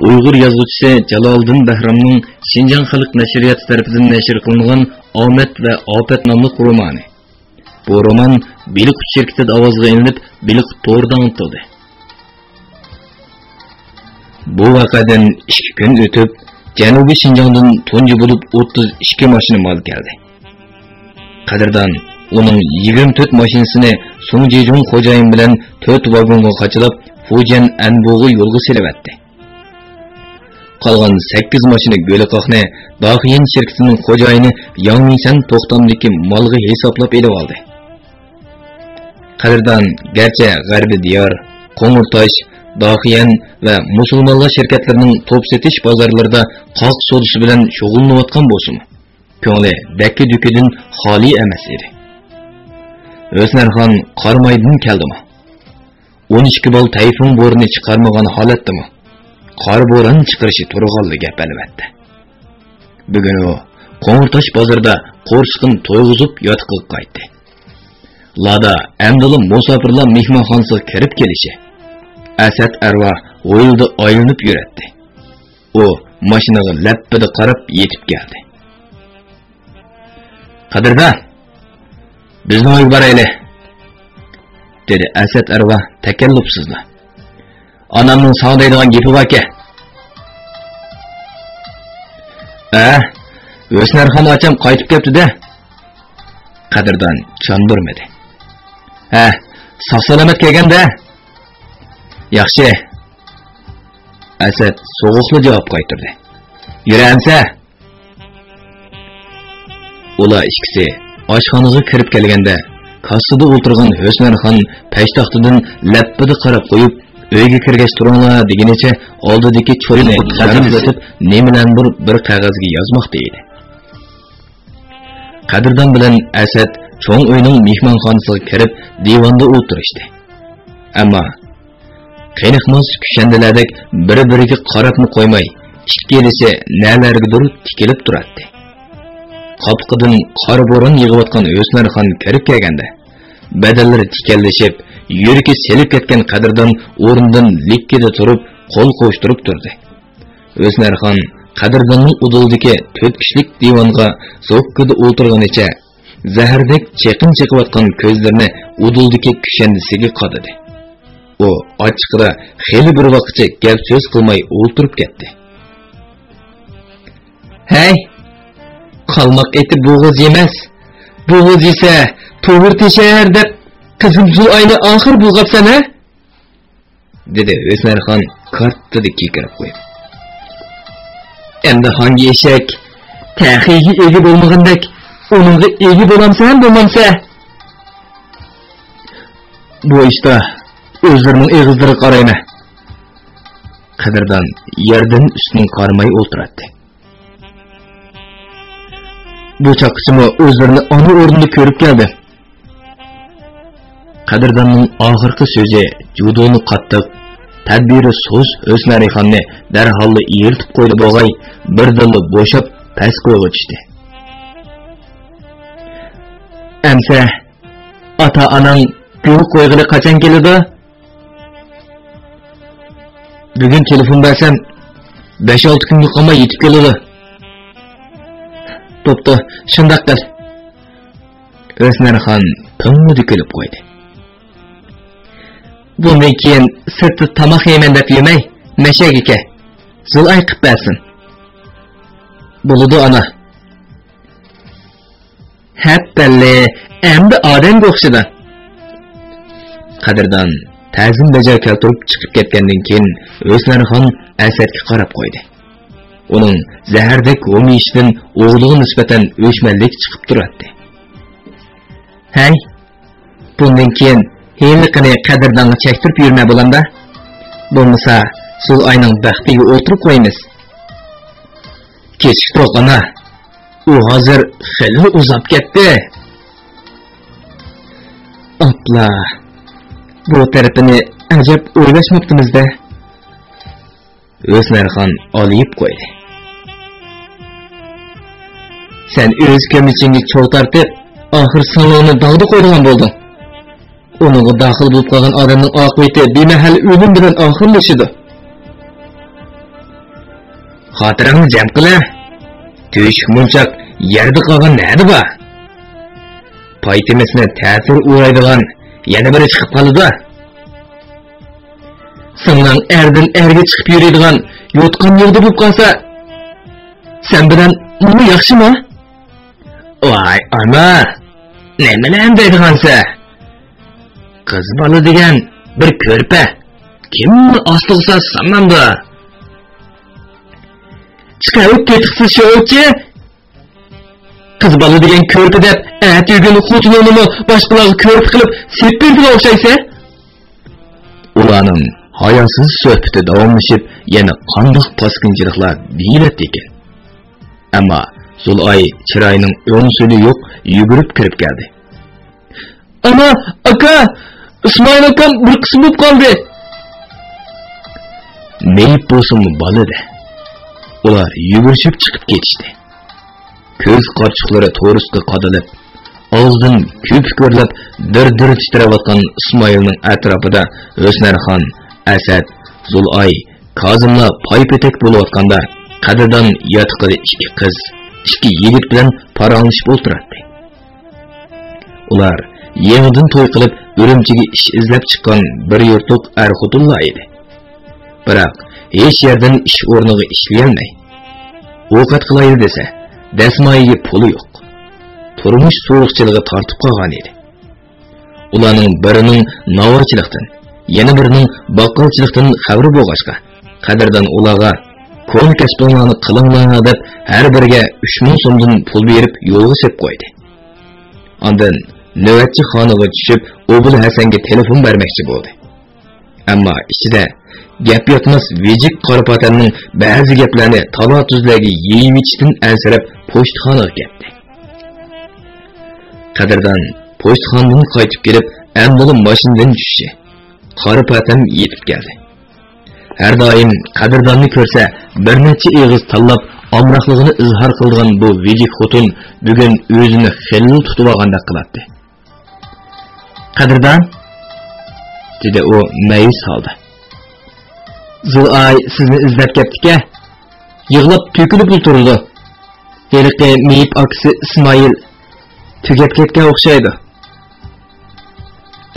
Uyg'ur yozuvchisi Jaloliddin Bahramning Şinjan Xalq nashriyati tarafidan nashr qilingan Omad va Ofat nomli romani. Bu roman Biliq şirkatida ovozga ilinib, Biliq to'g'ridan o'tdi. Bu voqeadan 2 kun o'tib, Janubiy Şinjandan tunji bo'lib 32 mashina mol keldi. Qadrdon uning 24 mashinasini Sung Jejong xo'jayin bilan 4 vagonga qochilib, Fujian Anbuga yo'lga selavatdi. Qolgan 8 mashina Go'liqoqni Daxiyan shirkatining xo'jayini Yang Mingsan to'xtamdagi molga hisoblab elib oldi. Qadrdon garchi G'arbiy diyor, Qo'ng'irtosh, Daxiyan va musulmonlar shirkatlarining top setish bozorlarida qoq sodisi bilan shug'ullanayotgan bo'lsa-mu, ko'ngli dakki-dukidan xoli emas edi. O'smarxon Qarmaydan keldimi? 12 bol tayfun bo'rini chiqarmagan holatdimi? Qor bo'ron chiqarishi turg'onli gap albatta. Bugun u Qo'ng'irtosh bozorida qo'rsqin to'yg'izib yotqib qaytdi. Lada Amdullah musofirlar mehmonxonasiga kirib kelishi Asad arva o'yilda aylanib yuratdi. U mashinaga lappida qarab yetib keldi. Qadrdon, bizni o'yib borayli, dedi Asad arva takallufsizla. Anamning sog'daydigan gapi bor-ku. O'smarxon ocham qaytib kelibdi-da. Qadrdon chondurmadi. Sog'-salomat kelganda. Yaxshi. Asad so'g'uqli javob qaytardi. Yuramsa. Ular ikkisi oshxonaga kirib kelganda, kassada o'tirgan O'smarxon peshtaxtidan lappida qarab qo'yib, uyga kirgach turinglar degenicha oldidagi cho'rini qadamlatib, nemalardir bir qog'ozga yozmoqda edi. Qadrdon bilan Asad cho'ng uyning mehmonxonasiga kirib, divanda o'tirishdi. Ammo qiyniqmas kushandilardek bir-biriga qarabni qo'ymay, ikkilisi nalargadir tikilib turardi. Qopqidan qor bo'ron yig'ayotgan O'smarxon kirib kelganda, badallari tikallashib, yuragi selib ketgan Qadrdon o'rnidan likkida turib, qo'l qo'shtirib turdi. O'smarxon Qadrdonning udildagi 4 kishilik divonga so'kkida o'tirganicha, zahardek cheqin chiqayotgan ko'zlarini udildagi kushandisiga qadadi. U ochiqda xeli bir vaqtcha gap so'z qilmay o'tirib ketdi. "Hey, qalmoq etib bo'g'iz emas. Bo'g'iz esa to'g'ri teshar deb qizim Zulayni oxir bulg'apsan-a?" dedi O'smarxon kartada kekirib qo'yib. "Endi hangi eshak taxiga ega bo'lmagandek, uningga ega bo'lamsan, bo'lmamsa?" "Bu ishda o'zlarining eg'izlari qarayma." Qadrdon yerdan ustining qarmay o'tiradi. Bu chaqchimi o'zlarini ona o'rnida ko'rib keldi. Qadrdonning oxirgi so'zi judoni qattiq, tadbiri so'z O'smarxonni darhol yirtib qo'ydi bo'g'ay, birdilla bo'shab pastga o'tishdi. "Amsa, ota-onang gul qo'yg'ili qachon keladi?" "Bugun telefon bersam 5-6 kunga qolmay yetib keladi." "Bo'pti, shundoq qil." O'smarxon pingmudi kulib qo'ydi. "Bundan keyin sirtda tomoq yeyman deb yemay, mashak aka. Zulay qilib bersin." "Bo'ladi ona." "Happalli, endi odamga o'xshadi." Qadrdon ta'zim bajar keltirib chiqib ketgandan keyin O'smarxon Asadga qarab qo'ydi. Uning zahardek o'mishidan o'g'liga nisbatan o'chmanlik chiqib turardi. "Hey, bundan keyin heyliqini Qadrdonga chektirib yurma bo'landa. Bo'lmasa, Zulayning baxtiga o'tirib qo'yamiz." "Kechik turqana. U hozir xili uzab ketdi." "Opla. Bu tarafini ajab o'ylashmoqdimizda." O'smarxon olib qo'ydi. "Sen o'z ko'michingga cho'g' tortib, oxir salonni dog'da qo'ygan bo'lding. Uningga daxil bo'lib qolgan odamning oqibati bemahal o'lim bilan oxirlashidi." Xotirangni jam qila. Teshik munchaq yerda qolgan nadi bor? Paytimizni ta'sir uraydigan yana biri chiqib qoldi. Sınlan erdan erga chiqib yuradigan yotqan yerda bo'lib qolsa, sen bilan nima yaxshimi? Voy, ana. Nimalar deydigansa? Qiz bola degan bir ko'rpa. Kimni ostig'isa sanmamda. Chiqarib ketibsiz shovchi. Qiz bola degan ko'rpa deb, atugini xotinini boshqalarga ko'rpa qilib, sepirdiga o'xshaysa? Ularning hayosiz suhbati davomlashib, yana qandoq paskinchiliklar deyiladi ekan. Ammo Zulay chiroyining o'ng-so'li yo'q, yugurib kirib keldi. Ana, aka, Ismoil akam bir qism bo'lib qoldi. Meyip bo'lsinmi bolada. Ular yugurishib chiqib ketishdi. Ko'z qarchiqlari to'risga qadalib, og'zidan ko'p ko'rlab dir-dir titrayotgan Ismoilning atrofida O'snarxon, Asad, Zulay, Kozimlar paypetek bo'layotganda qadrdon yotiqida ikki qiz, ikki yigit bilan paranglashib o'tirardi. Ular yengdan to'y qilib Urumchiga ish izlab chiqqan bir yurtliq er-xotinlar edi. Biroq hech yerdan ish o'rniga ishlayolmay, ovqat qilaydi desa, dasmoyiga puli yo'q. Turmush so'riqchiligiga tortib qolgan edi. Ularning birining novarchilikdan, yana birining baqqolchilikdan xabari bo'lg'achqa, qadrdon ularga ko'n kasblarni qilinglar deb har biriga 3000 so'mdan pul berib yo'lga sep qo'ydi. Ondan navbatchi xonaga tushib, O'g'il Hasanga telefon bermoqchi bo'ldi. Ammo ichida gap yotmas vejik qorapatanning ba'zi gaplarni tala-tuzlarga yeyib ichishdan ansirab pochtxonaga ketdi. Qadrdon pochtxonadan qaytib kelib, ammo mashinadan tushdi. Qorapatam yetib keldi. Her daim qadrdonni ko'rsa, bir necha eg'iz tanlab, omroqligini izhor qilgan bu vejik xotin bugun o'zini xil tutib olgandek qiladi. Qadrdon, dedi u ma'yus holda. Zulay sizni izlab ketdi-ku. Yig'lab to'kilib o'tirdi. Heliqi meyip aksi Ismoil tugab ketgan o'xshaydi.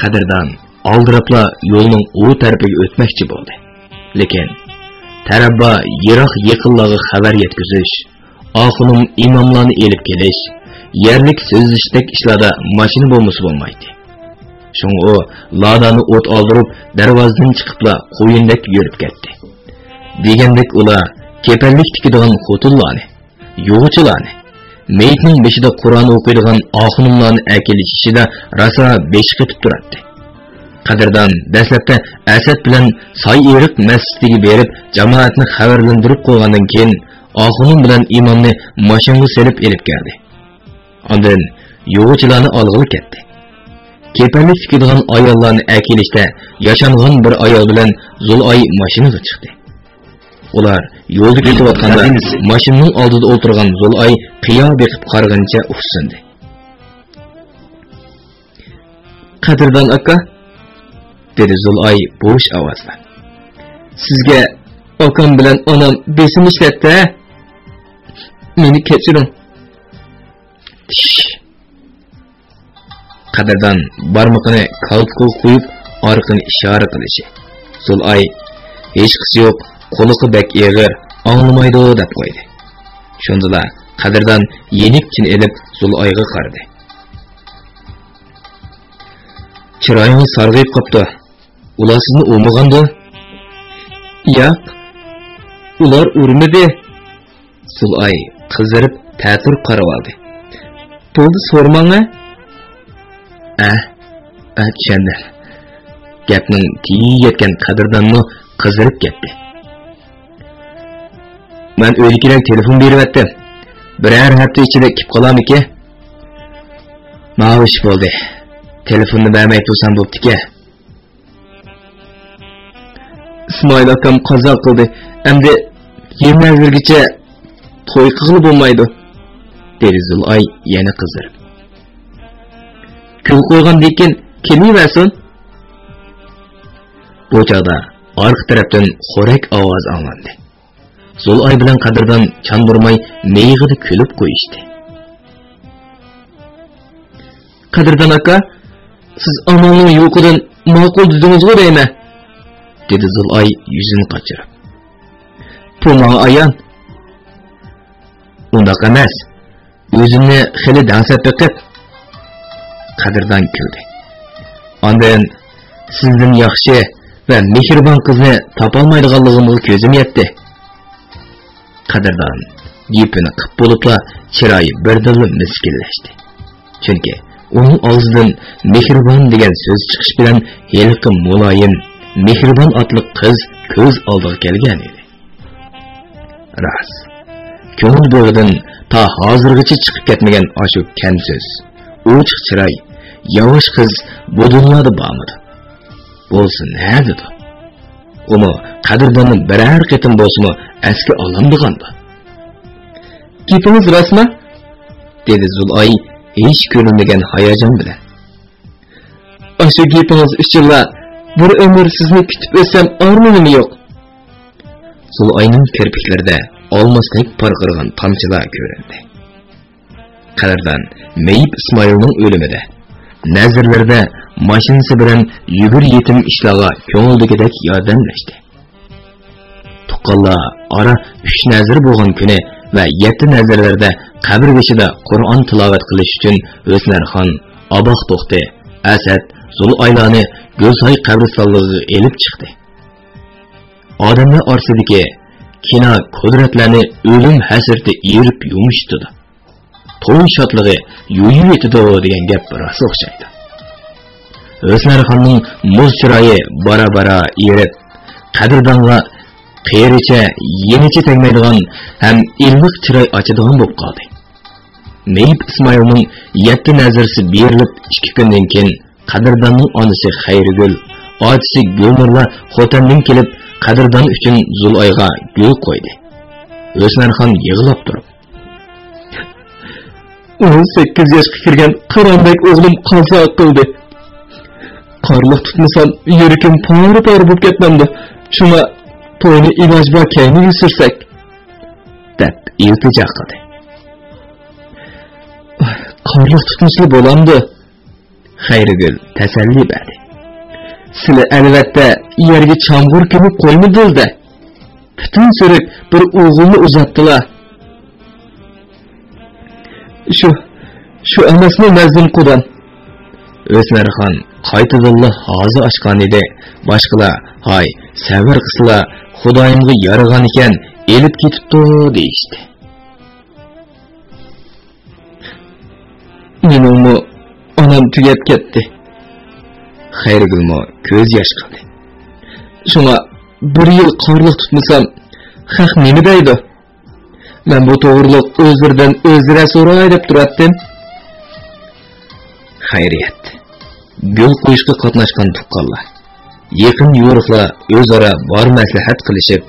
Qadrdon aldirabla yo'lning u tarafiga o'tmoqchi bo'ldi. Lekin tarabba yiroq yaqinlarga xabar yetkazish, oxunum imomlarni elib kelish, yerlik so'zlashdak ishlarda mashina bo'lmasa bo'lmaydi. Shunga u ladani o't oldirib, darvozadan chiqibla qo'yindek yurib ketdi. Degandek ular kepanlik tikadigan xotinlarni, yo'g'chilarni, meyitning beshida Qur'on o'qiydigan oxunumlarni akilishida rosa besh qetib turadi. Qadrdon dastlabda Asad bilan Soy Eriq masjidiga berib, jamoatni xabarlantirib qo'ygandan keyin oxunum bilan imomni mashinaga selib elib keldi. Ondan yo'g'chilarni olg'ili ketdi. Kepanlik tikadigan ayollarni akilishda yashangan bir ayol bilan Zulay mashinaga chiqdi. Ular yo'lda ketayotganda mashinaning oldida o'tirgan Zulay qiyo beqib qarg'ancha ufsindi. Qadrdon aka, dedi Zulay bo'sh ovozda. Sizga akam bilan onam besim ishlatdi. Meni kechiring. Qadrdon barmoqini kaltga qo'yib, orqani ishora qilishi. Zulay hech qisi yo'q, qo'liqi bek eg'ir, anglamaydi deb qo'ydi. Shundala Qadrdon yenik chin elib Zulayga qaradi. Chiroyingiz sarg'ayib qopti. Ular sizni o'rmaganda? Yo'q. Ular urmadi. Zulay qizarib ta'tir qarab oldi. Bo'ldi, so'rmang-a? Tushundim. Gapning tiyi yetgan Qadrdonni qizarib ketdi. Men o'ylikirang telefon beribdim. Biror hafta ichida kelib qolamiki? Ma'lum bo'ldi. Telefonni bermay tursam bo'pti-ku. Ismoil akam qazo qildi. Endi yemlargacha to'y qilib bo'lmaydi. Dedi Zulay yana qizarib. Kul qo'ygandan keyin kelaversin. Bu chog'da orqa tarafdan xo'rak ovoz anglandi. Zulay bilan Qadirdan çandırmay meyğidi külüp qo'yishdi. Qadirdan aka, siz amalning yo'qidan ma'qul dedingiz-ku deyman, dedi Zulay yuzini qochirib. Bu menga ayon. Undaq emas. O'zimni xili dansab beqib Qadirdan kuldi. Ondan sizdan yaxshi va mehribon qizni topolmaydiganligimga ko'zim yetdi. Qadirdan gapini qilib bo'libla chiroyi birdilla miskillashdi. Chunki uning og'zidan mehribon degan so'z chiqish bilan heliqi muloyim, mehribon otliq qiz ko'z oldiga kelgan edi. Ras. Ko'ngil bo'g'idan ta hozirgacha chiqib ketmagan ashu kam so'z, ochiq chiroy, yavaş qiz bu dunyoda bormidi. Bo'lsin, nadidir? Uni Qadirdanni biror qitim bo'lsa-mu asga olindigandi. Gapingiz rostmi? Dedi Zulay hech ko'rinmagan hayajon bilan. Ashu gapingiz uchunla bir umr sizni kutib o'tsam armonimi yo'q? Zulayning kirpiklarida olmosdek parqirgan tomchilar ko'rindi. Qadirdan Meyib Ismoilning o'limida nazarlarda mashinasi bilan yugur yetim ishlarga ko'ngildagidek yordamlashdi. Tuqqanlar ara 3 nazar bo'lgan kuni va 7 nazarlarda qabr beshida Qur'on tilovat qilish uchun O'smarxon, Aboq To'xti, Asad, Zulaylarni Go'zay qabristonligiga elib chiqdi. Odamlar orasidagi kino qudratlarni o'lim hasrati erib yumishdi. To'y shotligi yo'yib yetdi degan gap rost o'xshaydi. O'smarxonning muz chiroyi bara-bara erib, Qadirdanga qiyricha, yenicha tegmaydigan ham ilmiq chiroy ochadigan bo'lib qoldi. Meyib Ismoilning 7 nazarsi berilib 2 kundan keyin Qadirdanning onasi Xayrigul, otasi Gulnurlar Xotandan kelib Qadirdan uchun Zulayga gul qo'ydi. O'smarxon yig'lab turib, 18 yoshga kirgan qarondek o'g'lim qazo qildi. Qarliq tutmasam yuragim pora bo'lib ketmamdi. Shuna to'yni iloj bor kayniga sursak, deb iltijo qildi. Qarliq tutmasli bo'lamdi. Xayrigul tasalli berdi. Sizlar albatta yerga chamg'ur ko'mib qo'ymadinglar. Butun so'rib bir o'g'ilni uzatdilar. Shu emasmi mazlum Qudan? O'smarxon qaytadilla hozir ochgan edi. Boshqalar, "Hay, sabr qilsizlar, Xudoyimga yaragan ekan, elib ketibdi" deyishdi. Meningmi onam tugab ketdi. Xayrigulmo ko'z yosh qildi. Shunga 1 yil qorliq tutmasam, haq nima deydi? Men bu to'g'riliq o'zlaridan o'zlari so'ray deb turatdim. Xayriyat. Gul qo'yishga qatnashgan tuqqanlar, yaqin yo'riqlar o'zaro bor maslahat qilishib,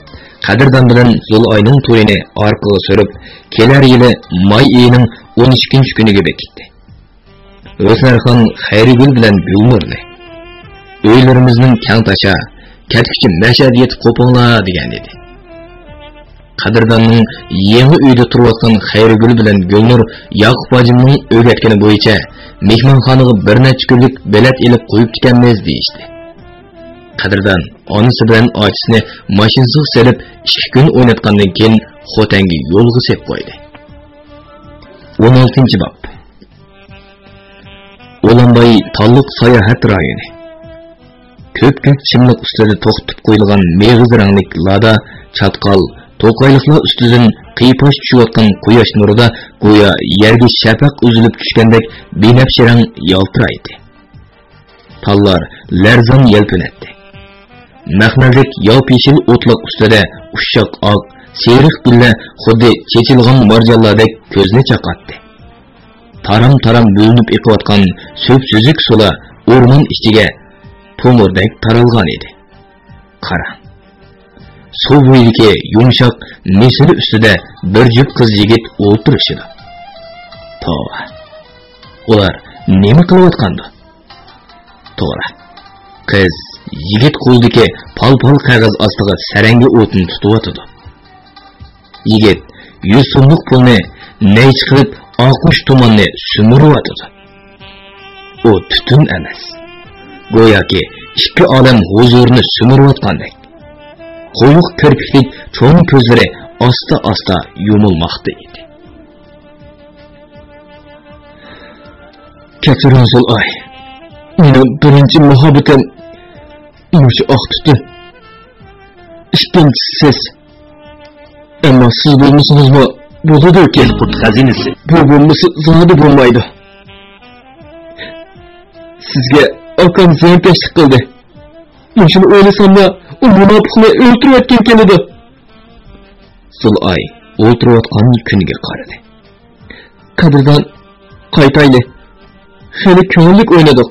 Qadirdan bilan Zulayning to'yini orqaga surib, kelar yili may oyining 12-kuniga bekitdi. O'smarxon Xayrigul bilan Gulnurni uylarimizning kang tacha, ketkichi mashad yetib qo'pinglar degan edi. Qadirdanning yangi uyda turayotgan Xayrigul bilan Gulnur Yaqub hojimning o'rgatgani bo'yicha mehmonxonaga bir necha kunlik bilet elib qo'yib ekanmiz deyishdi. Qadirdan onasi bilan ochisini mashinasiga selib 2 kun o'ynatgandan keyin Xotanga yo'lga sep qo'ydi. 16-bob. Olanbay Talliq sayohat rayoni. Ko'p-ko'p chimliq ustida to'xtab qo'yilgan meg'iz ranglik lada, chatqal, to'qayliqlar ustidan qiyposh tushayotgan quyosh nurida go'yo yerga shafaq uzilib tushgandek benafsha rang yaltiraydi. Tallar larzon yelpinatdi. Mahmaldek yop-yeshil o'tliq ustida ushshoq oq, seriq gulla xuddi chechilgan marjonlardek ko'zni chaqatdi. Taram-taram bo'linib eqiyotgan so'p-so'zik sula o'rmon ichiga tomurdek taralgan edi. Qara. Suv bo'yidagi yumshoq nesili ustida bir jup qiz yigit o'tirishdi. Tova. Ular nima qilayotgandi? To'g'ri. Qiz yigit qo'ldagi pal-pal qog'oz ostiga sarangi o'tni tutib o'tdi. yigit 100 so'mlik pulni ney chiqib oqish tumanni sumiriyotdi. U tutun emas, go'yoki ikki olam huzurini sumiriyotgandek. Qo'yiq kirpiklik cho'ng ko'zlari asta-asta yumilmoqda edi. Kechiring Zulay, mening birinchi muhabbatim mushu oq tutdi. İkinci siz. Ama siz bulmuşsunuz mu? Buludur ki. Kurt hazinesi. Bu bulması zadı bulmaydı. Sizge akam zeynpeşlik kıldı. Şunu oynasam da o münafıklığı öldürüp etken keledi. Zulay öldürüp etken künüge karadı. Kadırdan kaytaylı. Şöyle köylük oynadık.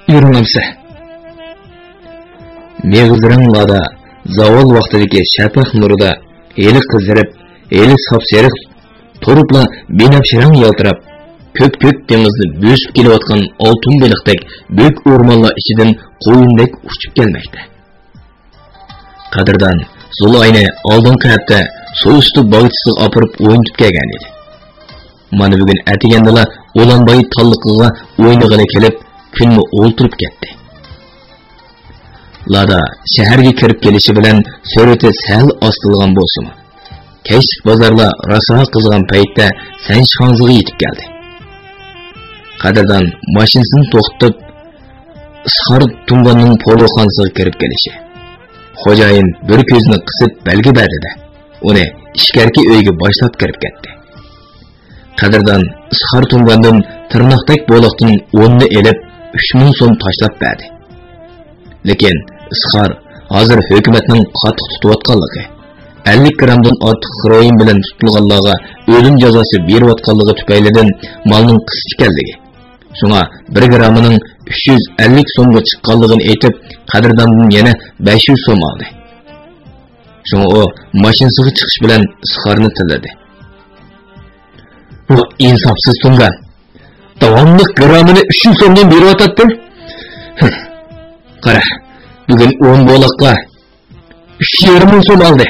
Yürümemse. Meğizranlada zaval vaqtidagi shafaq nurida eli qizdirib, eli sapsariq turibla benafsharang yaltirab, ko'k dengizni bo'sib kelayotgan oltin beliqdek büyük o'rmonlar ichidan qo'yindek uchib kelmoqda. Qadrdan Zulayni oldingi hafta suv usti bog'chisiga opirib o'ynatib kelgan edi. Mana bugun atigandala O'lanboy talliqiga o'ynag'ili kelib, kunni o'ltirib ketdi. Lada shaharga kirib kelishi bilan surati sal ostilgan bo'lsa-mu, kechlik bozorda raso qizg'an paytda Sanshxonziga yetib keldi. Qadrdan mashinasini to'xtatib, Ishqor Tunganning poloxonasiga kirib kelishi. Xo'jayin bir ko'zni qisib belgi berdi-da, uni ishkarki uyga boshlab kirib ketdi. Qadrdan Ishqor Tungandan tirnoqdek bo'liqdan 10 ni elib 3000 so'm tashlab berdi. Lekin Ishqor hozir hukumatning qattiq tutayotganligi, 50 gramdan ortiq heroin bilan tutilganlarga o'lim jazosi berayotganligi tufaylidan malning qisqa ekanligi, shunga 1 gramining 350 so'mga chiqqanligini aytib, qadrdondan yana 500 so'm oldi. Shunga u mashinasiga chiqish bilan Ishqorni tiladi. Bu insofsiz Tungan. Davomli gramini 300 so'mdan beryotdi. Qara, bugun 10 bo'liqqa 3,5 so'm oldi.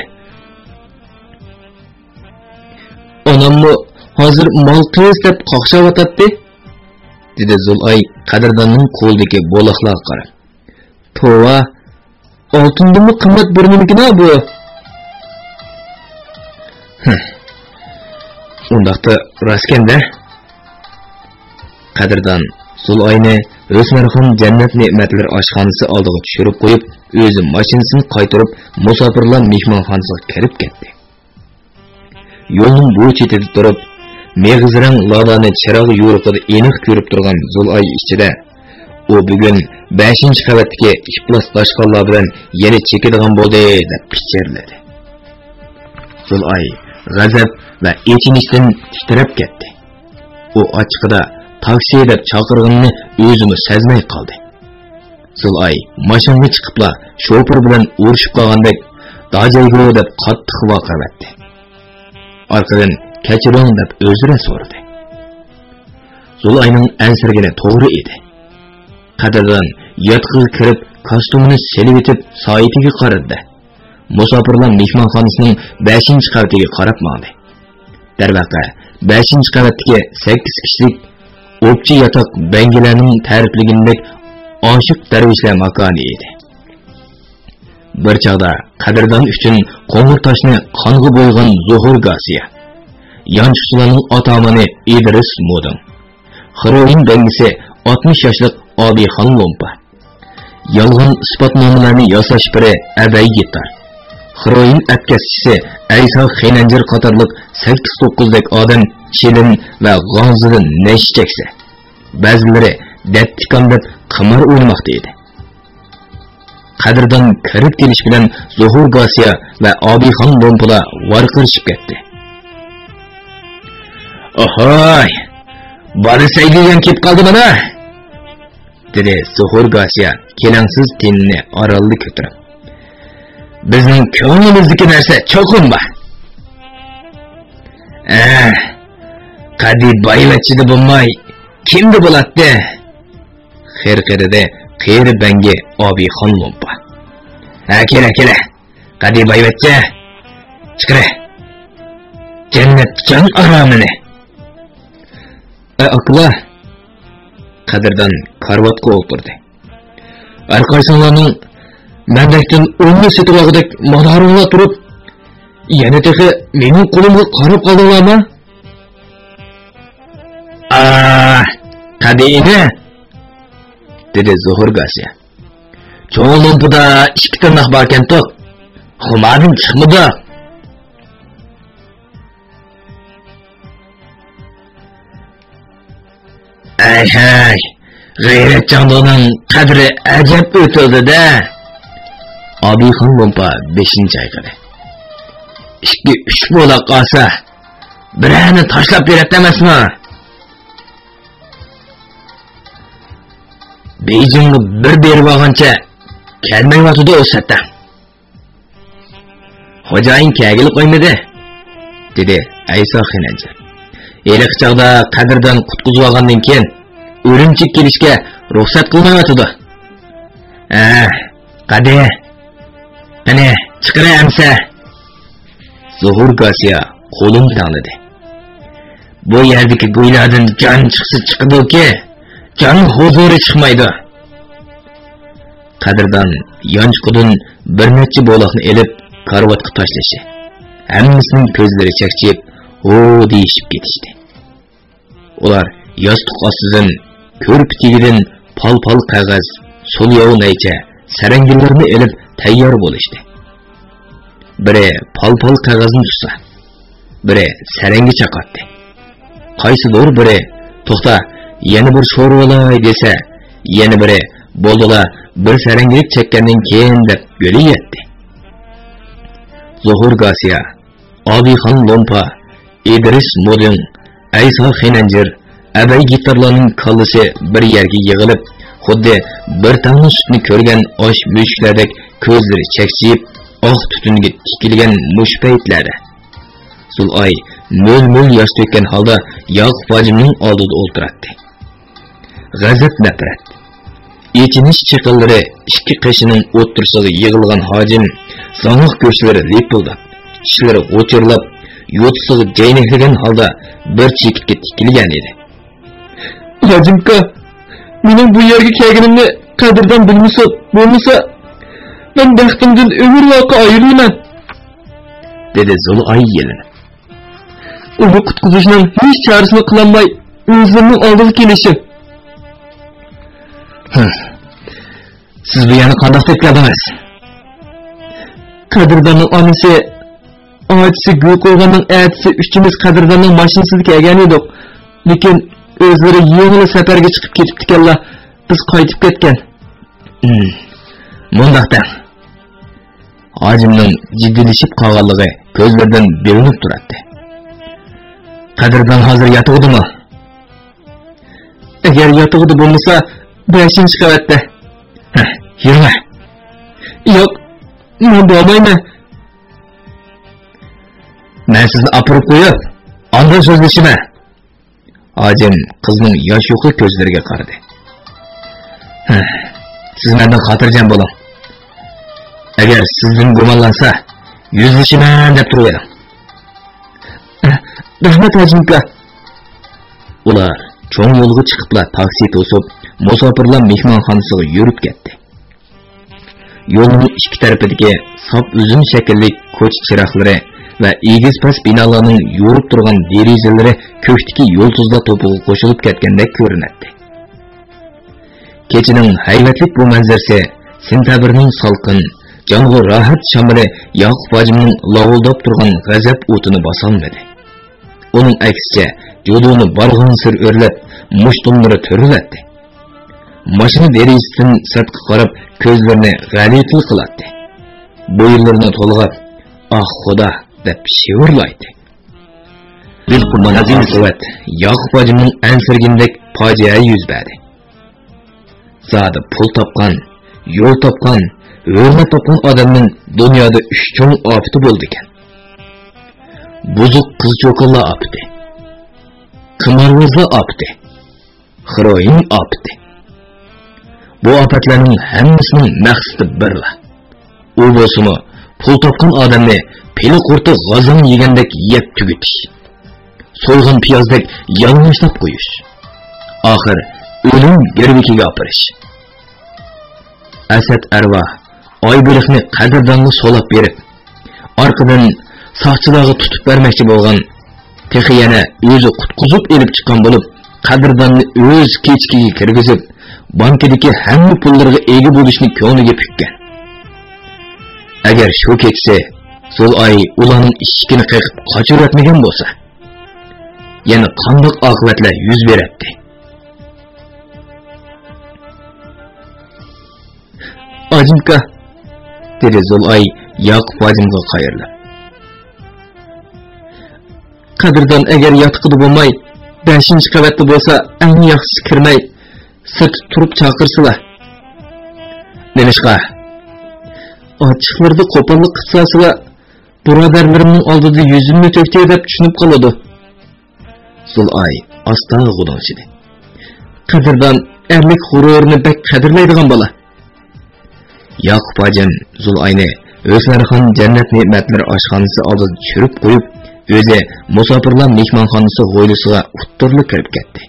Onamni hozir mol qiz deb qoqshavotdi, dedi Zulay qadrdonning qo'lidagi bo'liqlarga qarab. Tova, oltindimi qimmat bir nimagina bu? Undaqda raskanda qadrdon Zulayni O'smarxon jannat ne'matlar oshxonasi oldiga tushirib qo'yib, o'zi mashinasini qaytarib, musofirlar mehmonxonasiga kirib ketdi. Yo'lning bu chetida turib, meg'izrang ladani chiroq yo'riqida aniq ko'rib turgan Zulay ichida, u bugun 5-qavatdagi iflos toshqonlar bilan yana chekadigan bo'ldi deb pichirladi. Zulay g'azab va echinishdan titrab ketdi. U ochiqida taksi deb chaqirganini o'zini sezmay qoldi. Zulay mashinaga chiqibla shofir bilan urushib qolgandek dajaygo deb qattiq vaqavatdi. Arqadan kechiring deb o'zira so'radi. Zulayning ansirgani to'g'ri edi. Qadrdan yotqiga kirib kostyumini silib etib soatiga qaradi. Musofirlar mehmonxonasining 5-qavatiga qarab mandi. Darvaqa 5-qavatdagi 8 kishilik o'pchi yotoq bangilarning ta'rifligindek oshiq darvishlar makoni edi. Bir chog'da qadrdon uchun qo'ng'ir toshni qonga bo'ygan Zuhur Gasiya, yanchiqchilarning otamani Idris Modin, heroin bangisi 60 yoshlik Obixon Lompa, yolg'on isbotnomalarni yasash biri Abay Gitar, heroin atkazchisi Aysa Xenanjir qatorliq 8-9 dek odam Chilin va g'ozidan nesh cheksa, ba'zilari dattikon deb qimar o'ynamoqda edi. Qadrdon kirib kelish bilan Zuhur Gasiya va Obixon Lompula varqirishib ketdi. "Ohoy! Bari saydigan kelib qoldi mana!" dedi Zuhur Gasiya kelangsiz tenini oralli ko'tarib. "Bizning ko'nglimizdagi narsa cho'qinma. Qadi boyvachchida bo'lmay, kimda bo'ladi?" Xirqirida qeri bangi Obixon Lompa. "Kela, qadi boyvachcha, Chiqire. Cennet can aramini. Akla. Qadirdan karvatga o'tirdi. Arkadaşlarning mendekten o'rni setibag'idek manorinla turib, yana tehi mening qo'limga qarab qoldilarmi? Qadini, dedi Zuhur Gasiya. Cho'g'lim buda 2 tirnoq borkan to'q. Xumadim chiqmadi. Ay, g'ayratjonning qadri ajab o'tildi-da. Obixon Lompa 5-chi ayqadi. 2-3 bo'la qolsa, birini tashlab beradi emasmi? Beyjingni bir berib olgancha kelmayotdi o'satda. Xo'jayin kagil qo'ymadi, dedi Ayso Xinanjar. Eliq chaqda Qadirdan qutqizib olgandan keyin o'rinchik kelishga ruxsat qilmayotdi. Qadi. Ana, chiqira amsa. Zuhur Gasiya qo'lim tanladi. Bu yerdagi go'ylardan jon chiqsa chiqdi-ki, jon huzuri chiqmaydi. Qadirdan yonchiqdan bir necha bo'loqni elib karvatga tashlashi. Hammasining ko'zlari chaqchib, "O" deyishib ketishdi. Ular yostiq ostidan, ko'rp tegidan pal-pal qog'oz, so'l yovnaycha, sarangillarni elib tayyor bo'lishdi. Biri pal-pal qog'ozni tutsa, biri sarangi chaqatdi. Qaysidir biri to'xta, yana bir sho'rvalay desa, yana biri bo'ldilar bir sarangilik chekkandan keyin deb yo'liyatdi. Zuhur Gasiya, Obixon Lompa, İdris Modin, Ayso Xinanjar, abay gitarlarning kallasi bir yerga yig'ilib, xuddi bir tonna sutni ko'rgan osh mushuklardek ko'zlari chaqchib, oq tutunga tikilgan mush paytlarda Zulay mo'l-mo'l yosh to'kkan holda Yoqub hojimning oldida o'ltiradi. G'azab nafrat, ichinish chiqillari ikki qishining o'tirsig'iga yig'ilgan hojim, so'ngiq ko'zlari lepildab, tishlari o'chirlab, yo'tsig'i jaynaklagan holda bir chekitga tikilgan edi. Hojimka, mening bu yerga kelganimni Qadirdan bo'lmasa, ben baxtimdan ömür vaqi ayırılan, dedi Zulay yelinib. Onu qutqizishning hech chorasini qilolmay, o'zimning oldiga kelishim. Siz bu yana qanday tekladingiz? Qadirdanning onasi, ochisi gul qo'yganning aytisi uchimiz Qadirdanning mashinasida kelgan edik. Lekin o'zlari yengil safarga chiqib ketibdikanlar, biz qaytib ketgan. Mundaqda hojimning jiddilashib qolganligi ko'zlardan bilinib turadi. Qadirdan hozir yotuvdimi? Agar yotuvdi bo'lmasa, 5-qavatda. Yurma. Yo'q, men bo'lmayman. Men sizni apirib qo'yib, ondan so'zlashima. Hojim qizning yosh yo'qi ko'zlariga qaradi. Siz mendan xotirjam bo'ling. Agar sizdan gumonlansa, yuzlashiman deb turavering. Rahmat hojimka. Ular cho'ng yo'lga chiqiblar, taksi to'sib, musofirlar mehmonxonasiga yurib ketdi. Yo'lning ikki tarafidagi sop uzum shaklli ko'cha chiroqlari va egiz past binolarning yo'rib turgan derazalari ko'kdagi yo'lduzlar to'piga qo'shilib ketgandek ko'rinadi. Kechining hayratlik bu manzarasi sentabrning salqin, jonli rohat shamoli Yoqub hojimning lovuldab turgan g'azab o'tini bosolmadi. Uning aksicha joduni barg'in sir o'rlab, mushtumlari to'riladi. Mashina derazasidan sirtqa qarab ko'zlarini g'alati qiladi. Bo'yinlarini to'lg'ab, "Ah Xudo" deb shivirlaydi. Bil qurban azim savat Yoqub hojimning ansirgindek fojia yuz berdi. Zodi pul topgan, yo'l topgan, hurmat topgan odamning dunyoda 3 cho'ng ofati bo'ldi ekan. Buzuq qiz cho'qinlar ofati, qimorvozlar ofati, xiroin ofati. Bu ofatlarning hammasining maqsadi birla. U bo'lsa, pul topgan odamni peli qurti g'azon yegandek yeb tugutish, so'lg'in piyozdek yalang'ochlab qo'yish, oxir o'lim girvikiga opirish. Asad arvoh Oybeliqni qadrdonga so'lab berib, orqadan soqchilarga tutib bermoqchi bo'lgan, texi yana o'zi qutqizib elib chiqqan bo'lib, qadrdonni o'z kechkiga kirgizib, bankadagi hamma pullarga ega bo'lishni ko'ngliga pukkan. Agar shu kechsa Zulay ularning ishkini qiqib qochiratmagan bo'lsa, yana qanday oqibatlar yuz beradi? Ajimka, dedi Zulay Yaqub Ajimga qayrilib. Qadrdon agar yotqidi bo'lmay, 5-qavatda bo'lsa, eng yaxshisi kirmay, sirt turib chaqirsizlar. Nemishqa? Ochiqlarda qo'pollik qilsasizlar, birodarlarimning oldida yuzimni to'ktay deb tushunib qoladi. Zulay asta g'udonchidi. Qadrdon erlik g'ururini bek qadrlaydigan bola. Yaqub Ajim Zulayni O'zlarxon jannat ne'matlari oshxonasi oldida tushirib qo'yib, o'zi musofirlar mehmonxonasi g'o'ylisiga o'ttirib kirib ketdi.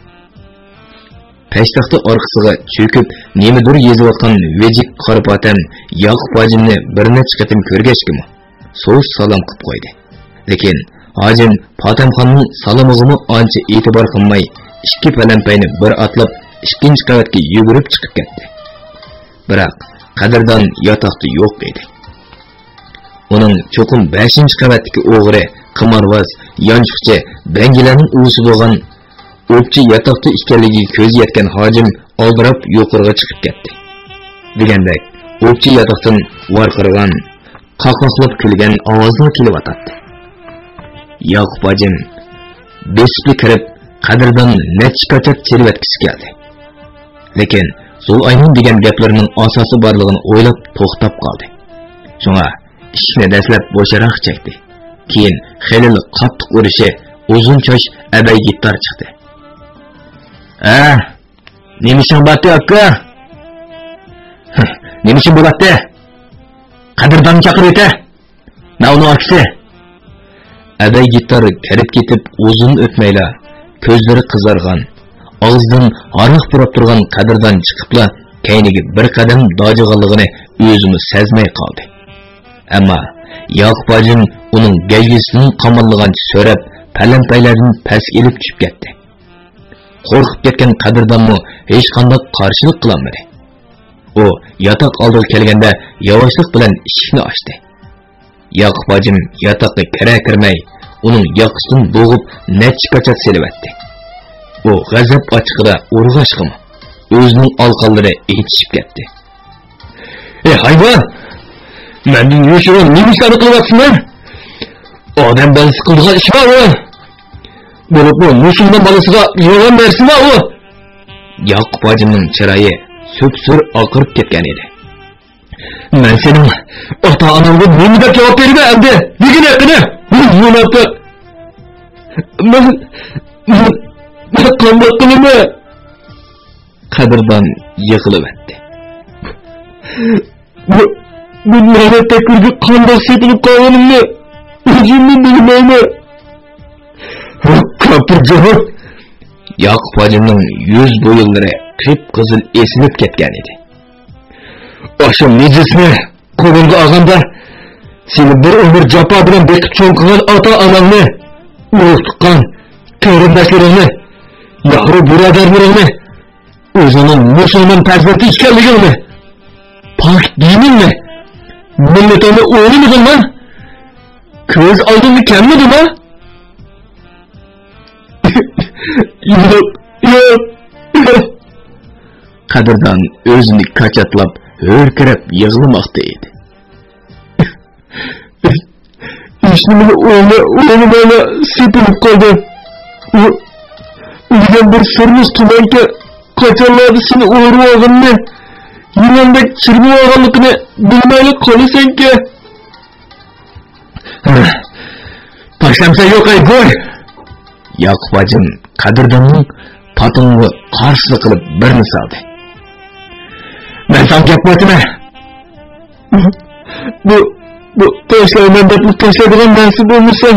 Peshtaxta orqasiga cho'kib, nimadir yezayotgan vejik qoripotam Yaqub Ajimni bir necha qatim ko'rgachkimi, so'z salom qilib qo'ydi. Lekin Ajim Potamxonning salomig'imi ancha e'tibor qilmay, ikki palampayni bir atlab, ikkinchi qavatga yugurib chiqib ketdi. Biroq qadrdon yotoqda yo'q edi. Uning cho'qim 5-qavatdagi o'g'ri, qimorvoz, yonchiqchi, bangilarning uvusi bo'lgan o'pchi yotoqda ekanligiga ko'z yetgan Hojim oldirab yuqoriga chiqib ketdi. Degandek, o'pchi yotoqdan varqirgan, qaqoqlab kulgan ovozlar kelyotdi. Yaqub Ajim besibli kirib, qadrdon necha qator chirivatkisi keldi. Lekin Zulayning degan gaplarining asosi borligini o'ylab to'xtab qoldi. Shunga ishni dastlab bo'sharoq chekdi. Keyin xelil qattiq urishi, uzun choch abay gitar chiqdi. Nemishin batdi aka? Nemishin bo'latdi? Qadrdon chaqirdi. Navni aksi. Abay gitar kirib ketib, uzun o'tmayla ko'zlari qizargan, og'zidan ariq purab turgan qadrdon chiqibla kayniga bir qadam dojig'anligini o'zimi sezmay qoldi. Ammo Yaqub Ajim uning gaygisini qamalligancha so'rab, palampaylardan past elib tushib ketdi. Qo'rqib ketgan qadrdonmi hech qanday qarshilik qilmadi. U yotoq oldiga kelganda yavaşlik bilan eshikni ochdi. Yaqub Ajim yotoqqa kira-kirmay, uning yoqasidan bo'g'ib necha qachat selibdi. U g'azab ochiqida urg'ashqimi, o'zining olqonlari etishib ketdi. Hayvon! Menning yo'shirib nima ishlarni qilyapsizlar? Odam balasi qilgan ish bormi? Bo'lib bu musulmon balasiga yordam bersinmi u? Yaqub Ajimning chiroyi so'ksur oqirib ketgan edi. Men sening ota-onangga nima deb javob berdim endi? Nega qildi? Munofiq. Men qanday qilaman? Qadrdon yig'ilib etdi. Bu lanet kurga qanday sepilib qolganimni o'zimni bilmayman. Kapir javob. Yaqub Ajimning yuz bo'yinlari qip-qizil esilib ketgan edi. O'sha nejisni qo'limga olganda seni bir umr jafo bilan bekib cho'nqigan ota-onangni, urug' tuqqan qarindoshlaringni, yahru birodarlaringni, o'zining musulmon farzandi ekanligingni, pok diningni, millatingni o'g'limidimi? Ko'z oldingga kelmadimi? Yo'q. Qadrdon o'zini qachatlab, hurkirab yig'lamoqda edi. Ishni o'g'lim sepilib qoldi. Uydan bir sirni tumanka qachonlarda seni o'rib olganini, yilandek chirmib olganligini bilmaylik qolasanki. Tashlamsa yo'q ay bo'y. Yaqub Ajim qadrdonning patinga qarshi qilib birni soldi. Men sen gap aytma. bu taşlayman deb taşlaydigan narsa bo'lmasa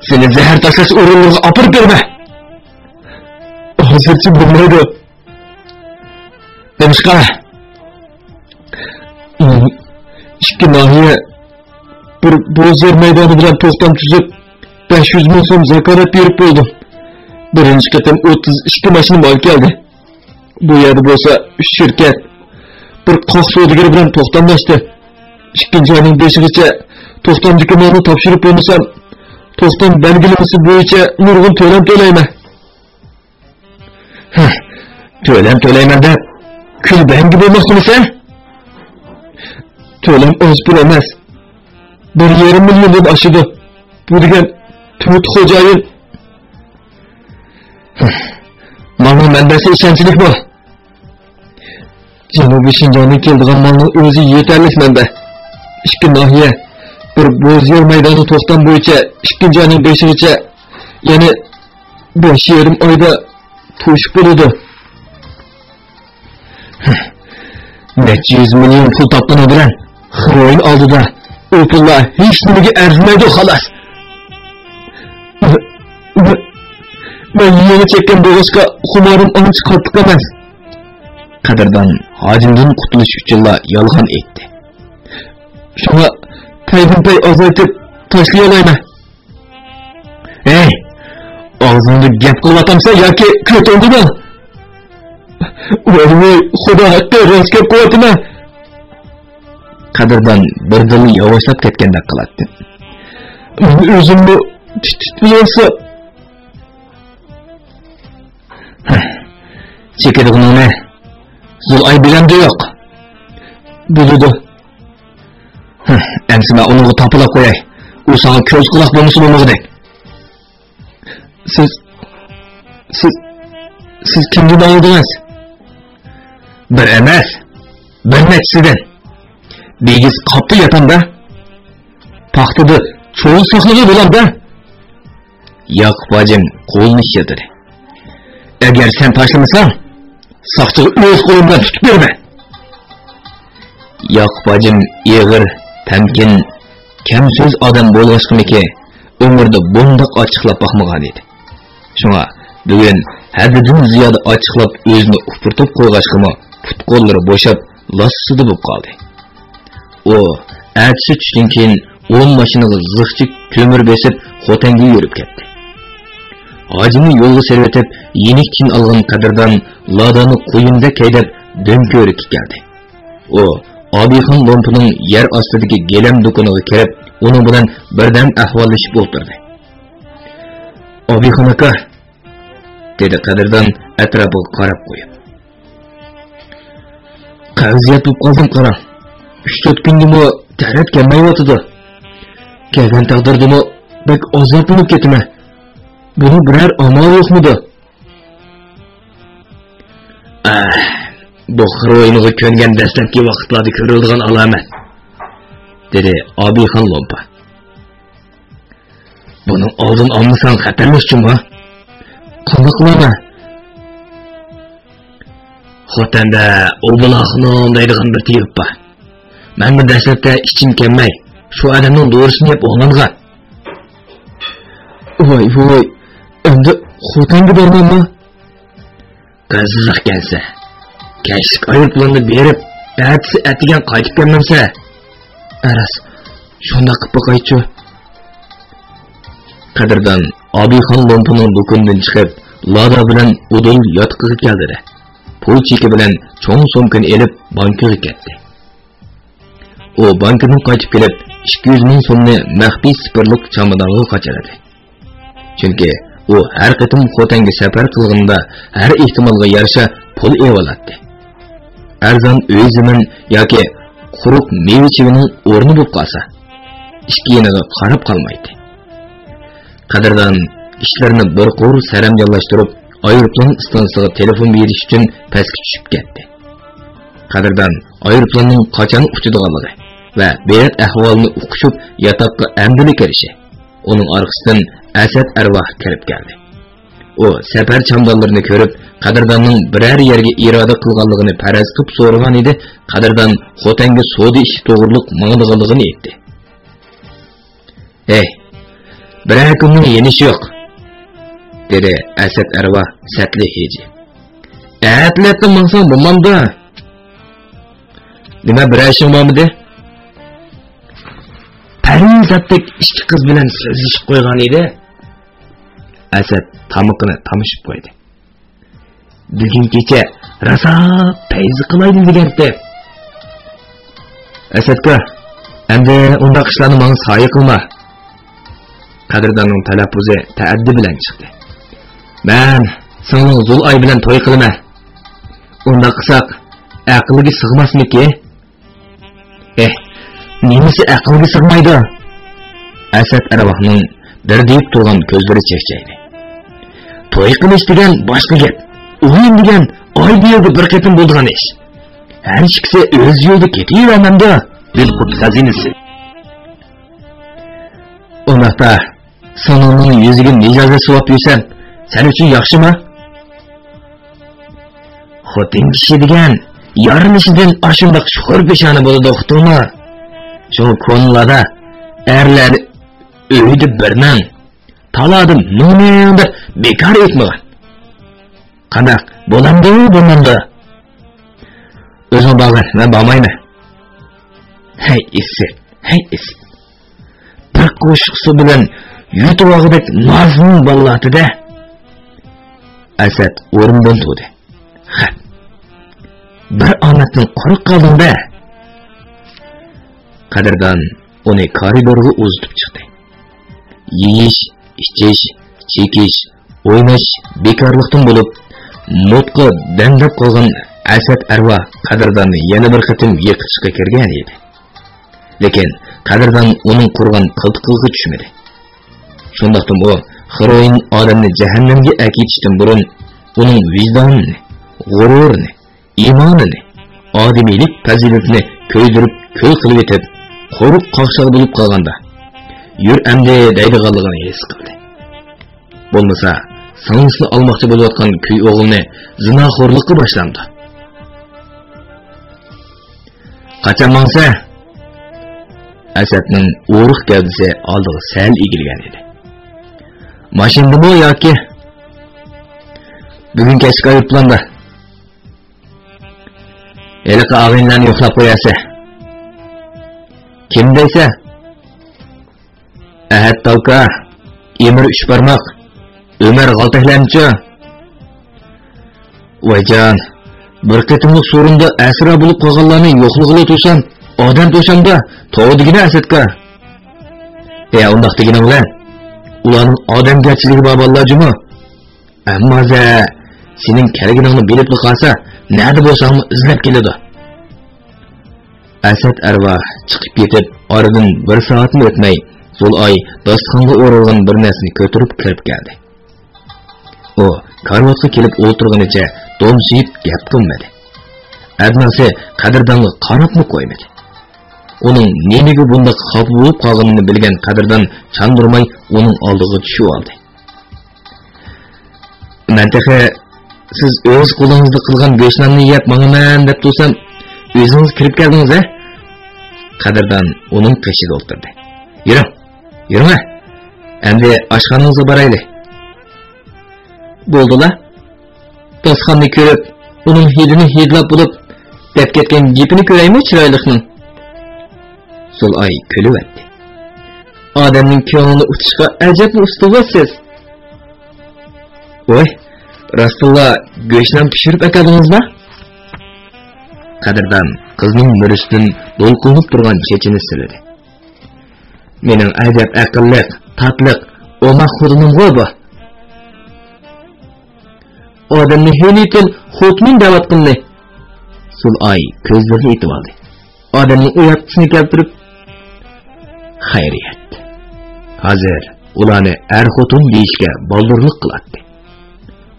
seni zahar tashlash o'rinlig'iga olib berma. Hozircha bo'lmaydi. Demişqa ikki nahiye bir bozor maydoni bilan to'xtam tuzib 500 ming so'm zakorat berib bo'ldim. Birinchi qatam 32 mashina mal keldi. Bu yerda bo'lsa 3 shirkat bir qoq savdogar bilan to'xtamlashdi. Ikkinchi oyning 5-gacha to'xtamdagi malni topshirib bo'lmasam, to'xtam belgilamasi bo'yicha nurg'un to'lam to'layman. To'layman deb kulbangi bo'lmoqchimisan? To'lam oz pul emas. 1,5 milliondan oshadi. Bu degan to'rt xo'jayin. Malning manbasi ishonchlik bu. Janubiy Shinjondan keladigan malning o'zi yetarli manba. Ikki nahiya bir bo'zyor maydoni to'xtam bo'yicha 2-oyning 5-gacha, ya'ni 5,5 oyda to'shib bo'ladi. Necha 100 million pul topgani bilan Xroyn oldida u pullar hech nimaga arzimaydi xolos. Men yeni chekkan bo'g'izga xumorim ancha qattiq emas. Qadrdon hojimdan qutulish uchunla yolg'on aytdi. Shunga paydan-pay azaytib tashlay olayman. Ey, og'zingni gap qilatamsan yoki ko'tondimi? Voy, xudo haqqi rost gap qilyapman. Qadrdon birdamni yovoshlab ketgandek qiladi. O'zimni tutmayapsa chekadiganini Zulay bilamdi yo'q. Biladi. Endi men uni topilib qo'yay. U senga ko'z quloq bo'lmasa bo'lmag'idek. Siz kimdan oldingiz? Bir emas, bir nechsidan. Begiz qopda yotanda, paxtada cho'l saqlagan bo'ladi. Yo'q, bojim, qo'lni shidiri. Agar sen tashlamasang, saqchiga o'z qo'limdan tutib berma. Yo'q, bojim, ig'ir, tamkin, kam so'z odam bo'lg'achqimiki, umrda bundoq ochiqlab boqmagan edi. Shunga bugun haddidan ziyoda ochiqlab o'zini ufurtib qo'yg'achqimi, put-qo'llari bo'shab, lossida bo'lib qoldi. O, ertesi tushdan keyin 10 mashinaga zig'chi ko'mir besib, Xotanga yurib ketdi. Hojimni yo'lga servetib, yenikchin olgan Qadrdon ladani qo'yinda kaydab do'nko'rikka keldi. O, Obixon lompining yer ostidagi gelam do'koniga kirib, uning bilan birdan ahvollashib o'tirdi. Obixon aka, dedi Qadrdon atrofiga qarab qo'yib. Qavziyat bo'lib qoldim qara. 3-4 kundimi tarat kelmayotdi. Kelgan taqdirdimi bak azoblanib ketma. Buni biror amal yo'qmidi? Bu Xroyniga ko'ngan dastlabki vaqtlarda ko'rilgan alomat, dedi Obixon lompa. Buning oldin olmasang xatarli uchunmi? Qanday qilaman? Xotanda Obulaxnon deydigan bir tiyib bor. Men bu dastlabda ichim kelmay, shu odamning doğrusini yap o'g'langan. Voy, endi Xotanga bormanmi? Qizziq kelsa, kashlik aeroplanni berib, ertasi atigan qaytib kelmamsa, aras, shunda qilib boqaychi. Qadrdon Obixon lompining do'konidan chiqib, lada bilan udul yotqiga keldi. Pul cheki bilan cho'ng so'mkani elib bankaga ketdi. O bankadan qaytib kelib 200 ming so'mni maxfiy sipirlik chamadonga qochiradi. Chunki u har qatim Xotanga safar qilganda har ehtimolga yarasha pul evalatdi. Arzon uy zamin yoki quruq meva chevining o'rni bo'lib qolsa, ishga yeniga qarab qolmaydi. Qadrdon ishlarini bir qo'r saramjonlashtirib, aeroplan stansiyasiga telefon berish uchun pastga tushib ketdi. Qadrdon aeroplanning qachon uchadiganligi va berat ahvolini o'qishib yotoqqa amdili kirishi, uning orqasidan Asad arvoh kirib keldi. o safar chamdonlarini ko'rib, Qadrdonning biror yerga iroda qilganligini faraz qilib so'ragan edi. Qadrdon Xotanga sodi ishi to'g'riliq mangdiganligini aytdi. "Ey, biror kunning yenishi yo'q", dedi Asad Arva satli heji. "Atlatni mansang bo'lmamda. Nima bir ishing bormidi?" Farzatdek ikki qiz bilan so'zlashib qo'ygan edi. Asad tamoqini tamishib qo'ydi. "Bugun kecha rosa payzi qilaydi" degandi. "Asadga, endi unda ishlarni menga soya qilma." Qadrdonning talaffuzi ta'addi bilan chiqdi. "Men sening Zulay bilan to'y qilaman. Unda qilsak, aqliga sig'masmiki?" "Nemisi aqliga sig'maydi?" Asad Arvahning dirdiib turgan ko'zlari chekchaydi. "To'y qilish degan boshqa gap. O'yin degan oy bo'yiga bir qatim bo'lgan ish. Har ikkisi o'z yo'lida ketavermamda", dedi qut xazinasi. "Undaqda sening yuziga mijozni suvab yursam, sen uchun yaxshimi? Xotin kishi degan yorilishidan ashundoq shuhur peshona bo'ladi, xotinmi? Shu ko'nglada erlar uyda birman, taladim nimangdir bekor etmagan. Qanaq bo'lamdi? O'zing borgin, men bormayman." "Hey Isset. Bir qo'shiq suv bilan yutib olgandek nozning ballatida." Asad o'rnidan turdi. "Bir omaddan qo'rq qolding-da." Qadrdon uni koridorga uzatib chiqdi. Yeyish, ichish, chekish, o'ynash bekorlikdan bo'lib, mutqa dandab qolgan Asad Arva Qadrdonni yana bir qatim yiqitishga kirgan edi. Lekin Qadrdon uning qurgan qiltiqiga tushmadi. Shundaqdan u Xiroin odamni jahannamga akitishdan burun uning vijdonini, g'ururini, iymonini, odamiylik fazilatini ko'ydirib, ko'l qilib etib, qo'ruq qoqshaq bo'lib qolganda yur amdi deydiganligini his qildi. Bo'lmasa, singlisini olmoqchi bo'layotgan kuy o'g'ilni zinoxo'rlikqa boshlandi. Qachon mangsa? Asadning o'riq gavdasi oldiga sal egilgan edi. "Mashinadami yoki bugun kechga ayirplandi? Eliqa og'inlarni yo'qlab qo'yasi. Kim deysa? Ahad Tavka, Emir Uchbarmoq, Umar G'altaklanchi." "Voyjon, bir qatimlik so'rinda asra bo'lib qolganlarni yo'qlig'iga to'sam, odam to'shamda to'g'digina Asadga." Undaq degina bilan ularning odamgarchiligi bor bolalarjimi? Ammo sening kelganingni bilib qolsa, nada bo'lsangmi izlab keladi. Asad Arva chiqib ketib, oradan bir soatmi o'tmay, Zulay dasturxonga o'ralgan bir narsani ko'tarib kirib keldi. U karvotga kelib o'tirganicha do'msiyib gap qilmadi. Adnasi Qadrdonga qarabmi qo'ymadi. Uning neniga bunda xafa bo'lib qolganini bilgan Qadrdon chandurmay uning oldiga tushib oldi. "Mantaqa siz o'z qo'lingizda qilgan go'shtlarni yeb mangaman deb tursam, o'zingiz kirib keldingiz-a?" Qadrdon uning qishida o'tirdi. "Yurma. Endi oshxonangizga boraylik." "Bo'ldi-la. Dasturxonni ko'rib, uning hidini hidlab bo'lib, deb ketgan gapini ko'raymi chiroyliqning?" Zulay kulib etdi. "Odamning ko'nglini uchishga ajabmi ustuvasiz." "Voy, Rasululloh go'shtni pishirib akadingizmi?" Qadrdon qizning murishdan do'lqinib turgan chechini siladi. "Mening ajab aqlli, tatliq, o'maq xudinim bu. Odamni henitil xotmin da'vat qildi." Zulay ko'zlarini yetib oldi. Odamning uyattisini keltirib, "Xayriyat. Hozir ularni er-xotin deyishga boldurlik qiladi."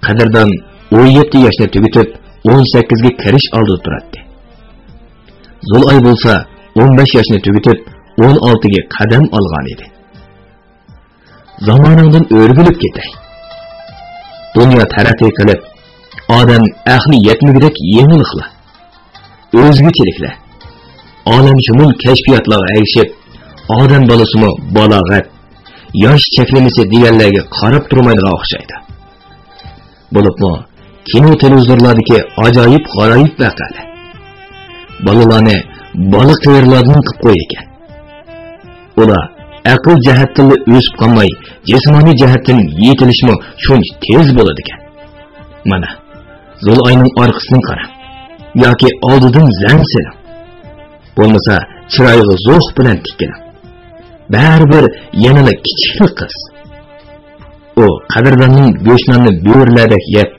Qadrdon 17 yoshni tugitib, 18 ga kirish oldida turadi. Zulay bo'lsa 15 yoshni tugitib, 16 ga qadam olgan edi. "Zamoningdan o'rgilib ketay. Dünya taraqqiy qilib, odam aqli yetmagidek yengilliklar, o'zgachiliklar, olamshumul kashfiyotlarga erishib, odam bolasimi balog'at, yosh cheklamasi deganlarga qarab turmaydigan o'xshaydi. Bo'libmi, kino televizorlardagi ajoyib g'aroyib voqealar bolalarni bola qiyirlardan qilib qo'yar ekan. Ular aql jihatdan o'sib qolmay, jismoniy jihatdan yetilishmi shuncha tez bo'ladi ekan. Mana, Zul'ayning orqasidan qara, yoki oldidan zansil. Bo'lmasa, chiroyiga zo'q bilan tikkan. Baribir yanada kichiklik qiz. U qadrdonning go'shtlarini bo'rlardek yeb,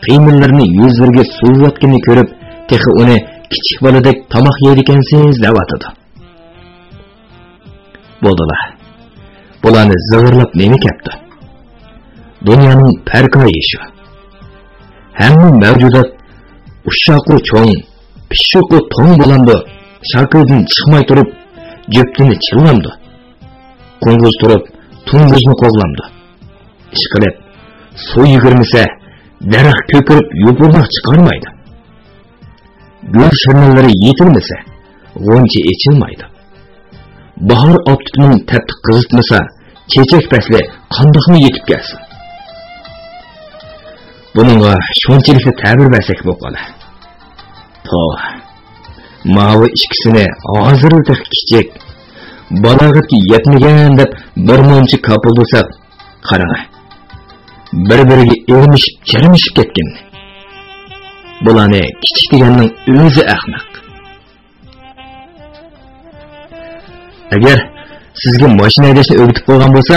qiymillarni yuzlariga suvayotganini ko'rib, texi uni kichik boladek tomoq yeydikansiz deb atadi. Bo'ldilar. Bularni zig'irlab nima kapti? Dunyoning parkoyi shu. Hamma mavjudot ushoqu cho'ng, pishiqu to'ng bo'landi. Shakildan chiqmay turib, jeptini chillamdi. Qo'ng'iz turib, tungizni qo'g'lamdi. Ishqilib, suv yugurmasa, daraxt ko'kirib yupurmoq chiqarmaydi. Gul shirnalari yetilmasa, g'uncha echilmaydi. Bahor optining tattiq qizitmasa, chechak fasli qandoqmi yetib kelsin. Buningga shunchalik ta'bir bersak bo'qalar. To'g'ri. Mavi ikkisini hozirda kichik, balog'atga yetmagan deb bir muncha kapildursak, qarang. Bir-biriga ermishib, chirimishib ketgan. Bularni kichik deganning o'zi ahmoq. Agar sizga mashina haydashni o'rgatib qo'ygan bo'lsa,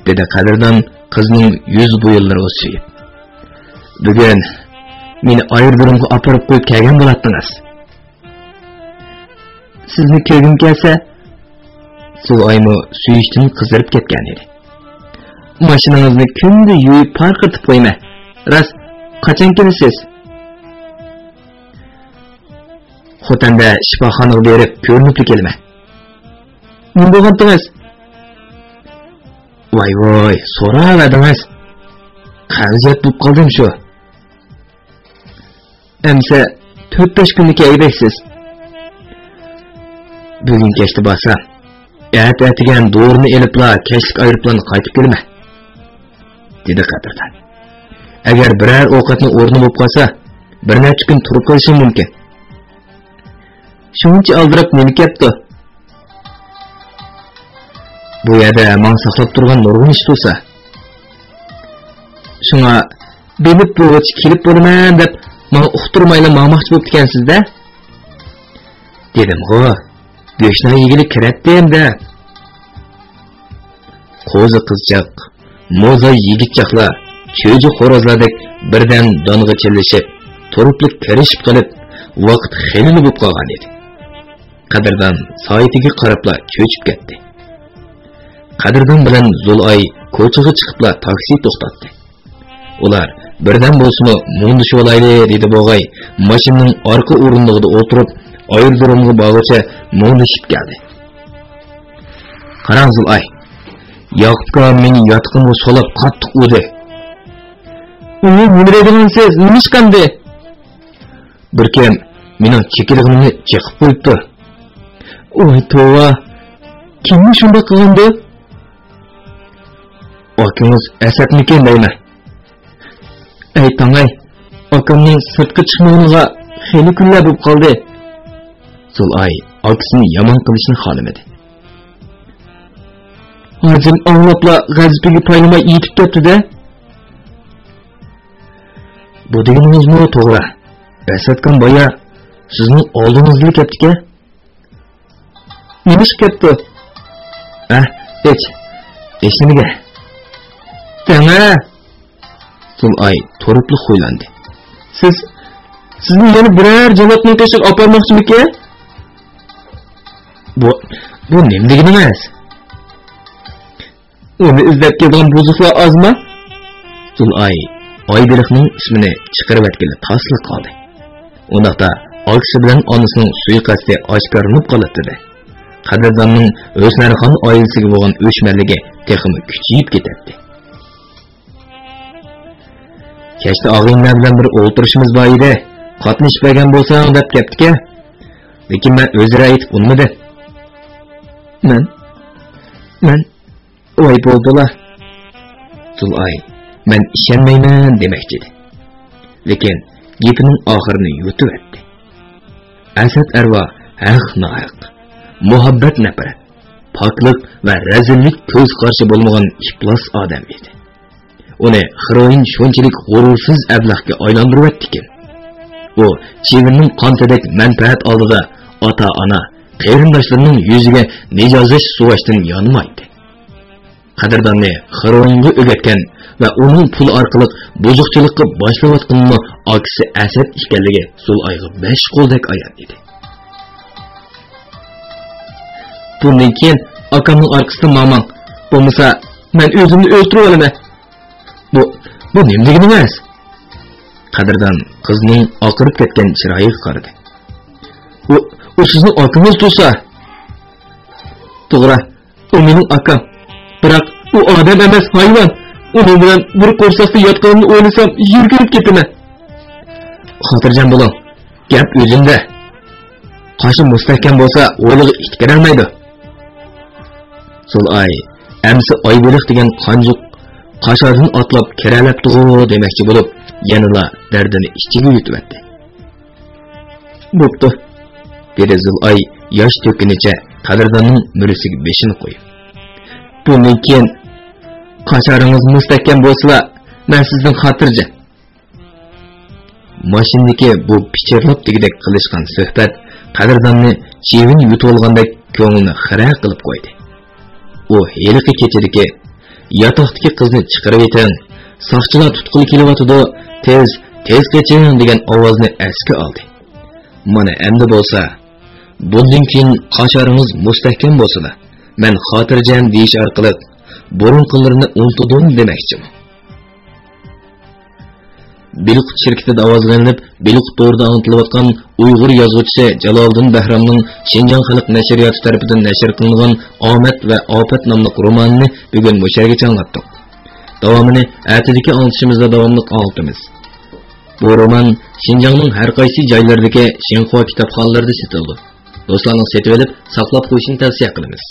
dedi qadrdon qizning yuz bo'yinlari o'sib. Bugun meni ayrdirumga olib qo'yib kelgan bo'lardingiz. Sizni ko'rgim kelsa, Zul'aymo suyishdan qizarib ketgan edi. Mashinangizni kunda yuvib parqitib qo'yma. Ras, qachon kelasiz? Xotanda shifoxonaga berib ko'rinib kelma. Nima bo'lgandingiz? Voy, so'raverdingiz. Qarziyat bo'lib qoldim shu. Emsa 4-5 kunlik aybaysiz. Bugun kechda bo'lsa, ertatigan do'rini elibla kechlik aeroplan qaytib kelma, dedi qadrdon. Agar biror ovqatni o'rni bo'lib qolsa, bir necha kun turib qolishim mumkin. Shuncha aldirab nima ketdi? Bu yerda men saqlab turgan nurg'un ish bo'lsa, shunga bilib bo'lg'ich kelib bo'laman deb men uqtirmayla mamoqchi bo'lib ekansiz-da? Dedim-ku. Go'shtlar yegilib kiratdim-da. Qo'zi qizchaq, mo'za yigitchaqlar, cho'ji xo'rozlardek birdan donga chillishib, turiblik kirishib qilib, vaqt xeyli bo'lib qolgan edi. Qadrdon soatiga qarabla cho'chib ketdi. Qadrdon bilan Zul'ay ko'chaga chiqibla taksi to'xtatdi. Ular birdan bo'lsa mundishib olayli dedi bo'g'ay, mashinaning orqa o'rindig'ida o'tirib, ayrdirumga bog'icha mundishib keldi. Qarang Zul'ay, Yoqubga meni yotqinga solib qattiq urdi. Uni nima degansiz? Nima chiqandi? Bir kim meni chekiligimni chiqib qo'yibdi. Voy tova, kimni shunday qilgandi? Akangiz Asadmikin deyman. Aytangay, akamning sirtqa chiqmog'iga xeyli kunlar bo'lib qoldi. Zul'ay akasini yomon qilishni xohlamadi. Hozir anglabla g'azibiga paylamay yetib ketdi-da. Bu deganingiz-mi to'g'ri? Asadkan boya sizning oldingizga ketdi-ku. Nima ish ketdi? Hech nimaga. Tana. Zul'ay turibli qo'ylandi. Sizni yana biror javobni tashib olmoqchimiki? Bu nima deganingiz? Uni izlab kelgan buzuqlar ozmi? Zul'ay Oybeliqning ismini chiqarib atgani tasliq qoldi. Undaqda akasi bilan onasining suiqasdi oshkorinib qoladi. Qadrdonning O'smarxon oilasiga bo'lgan o'chmanligi texmi kuchayib ketadi. Kechda og'inglar bilan bir o'ltirishimiz bor edi. Qatnashib bergan bo'lsang deb ketdik-a. Lekin men o'zira aytib bo'lmadi. Men voy bo'ldilar. Zulay, men ishonmayman demoqchi edi. Lekin gapining oxirini yutib etdi. Asad arvo haq, muhabbat nafrat, poklik va razillik ko'z qarshi bo'lmagan iflos odam edi. Uni Xiroin shunchalik g'urursiz ablahga aylantirib etdikin. U Chivinning qontidek manfaat oldida ota-ona, qarindoshlarining yuziga nijozish suvashdan yonmaydi. Qadrdonni Xiroinga o'rgatgan va uning pul orqali buzuqchilikqa boshlayotganini akisi Asad ekanligi Zulayga 5 qo'ldek ayon edi. Bundan keyin akamning orqasidan mamang bo'lmasa men o'zimni o'ltirib olaman. Bu nimligini emas? Qadrdon qizning oqirib ketgan chiroyiga qaradi. U sizning akangiz tursa. To'g'ri, u mening akam. Biroq u odam emas, hayvon. Uning bilan bir qo'rsaqda yotganini o'ylasam, yurgirib ketaman. Xotirjam bo'ling. Gap o'zimda. Qoshi mustahkam bo'lsa, o'g'liga itkirolmaydi. Zulay, amsi oybeliq degan qanjuq qashordan otlab kiralab turib demoqchi bo'lib, yanıla dardini ichiga yutib etdi. Bo'pti, dedi Zulay yosh to'kinicha qadrdonning murisiga beshini qo'yib. Bundan keyin qashoringiz mustahkam bo'lsa, men sizdan xotirjam. Mashinadagi bu pichirlab degidek qilishgan suhbat qadrdonni chivin yutib olgandek ko'nglini xira qilib qo'ydi. U heliqi kechidagi yotoqdagi qizni chiqarib eting, soqchilar tutquli kelyotidi, tez qeching degan ovozni esga oldi. Mana endi bo'lsa, bundan keyin qashoringiz mustahkam bo'lsa-da, men xotirjam deyish orqali burunqilarini unutdim demoqchiman. Biliq shirkatida ovozlanib, Biliq to'g'rida anglatilayotgan Uyg'ur yozuvchisi Jaloliddin Bahramning Shinjon xalq nashriyoti tomonidan nashr qilingan Omad va Ofat nomli romanini bugun musharga anglatdik. Davomini ertadagi anglitishimizda davomli anlatamiz. Bu roman Shinjonning har qaysi joylaridagi Xinhua kitobxonalarida sotildi. Do'stlarning setib olib, saqlab qo'yishni tavsiya qilamiz.